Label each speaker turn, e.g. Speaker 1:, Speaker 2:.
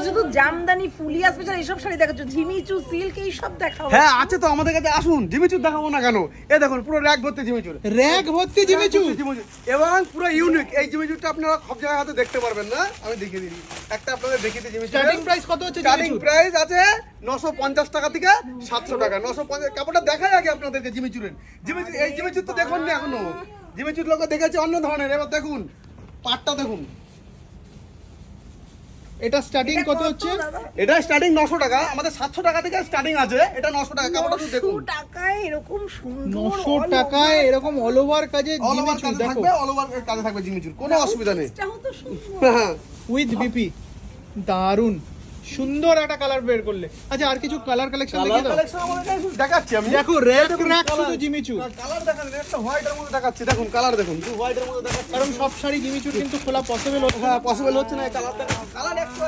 Speaker 1: শুধু জামদানি ফুলিয়া স্পেশাল এইসব শাড়ি দেখাচ্ছ, ঝিমিচু সিল্ক এইসব দেখাও।
Speaker 2: হ্যাঁ আছে তো আমাদের কাছে, আসুন জিমিচুর দেখাবো না কেন? এই দেখুন পুরো র‍্যাক ভর্তি জিমিচুর,
Speaker 3: র‍্যাক ভর্তি জিমিচু।
Speaker 2: এবং পুরো ইউনিক। এই জিমিচুরটা আপনারা সব জায়গায় হয়তো দেখতে পারবেন না, আমি দেখিয়ে দিই একটা আপনাদের দেখিয়ে দিই। জিমিচুর
Speaker 3: স্টার্টিং প্রাইস কত হচ্ছে
Speaker 2: স্টার্টিং
Speaker 3: জিমিচু?
Speaker 2: প্রাইস আছে 950 টাকা থেকে 700 টাকা। 950 কাপড়টা দেখাই আগে আপনাদেরকে জিমিচুরের। জিমিচুর এই জিমিচুর তো দেখুন না এখনো, জিমিচুর লোকে দেখেছে অন্য ধরনের। এবার দেখুন পাটটা দেখুন,
Speaker 3: এটা স্টার্টিং কত হচ্ছে?
Speaker 2: এটা স্টার্টিং 900 টাকা, আমাদের 700 টাকা থেকে স্টার্টিং আছে। এটা 900 টাকা, কাপড়টা তো দেখুন।
Speaker 1: 900 টাকায় এরকম সুন্দর
Speaker 3: 900 টাকায় এরকম অল ওভার কাজে
Speaker 2: অল ওভার
Speaker 3: জিমিচু
Speaker 2: কাজে
Speaker 3: দেখো,
Speaker 2: থাকবে, অল ওভার কাজে থাকবে জিমিচুর, কোনো অসুবিধা নেই।
Speaker 1: এটাও তো সুন্দর।
Speaker 2: হ্যাঁ
Speaker 3: উইথ বিপি। দারুন সুন্দর একটা কালার বের করলে। আচ্ছা আর কিছু কালার কালেকশন
Speaker 2: কালার
Speaker 3: দেখিয়ে দাও।
Speaker 2: কালেকশন আমাদের কাছে দেখাচ্ছি আমি।
Speaker 3: দেখো র‍্যাক
Speaker 2: দেখুন
Speaker 3: র‍্যাক
Speaker 2: colour।
Speaker 3: শুধু জিমিচু।
Speaker 2: কালার দেখান, একটা হোয়াইটের মধ্যে দেখাচ্ছি, দেখুন কালার দেখুন, হোয়াইটের মধ্যে দেখাচ্ছি।
Speaker 3: কারণ সব শাড়ি জিমিচুর কিন্তু খোলা পসিবল হচ্ছে না।
Speaker 2: হ্যাঁ পসিবল হচ্ছে না, কালার দেখুন, কালার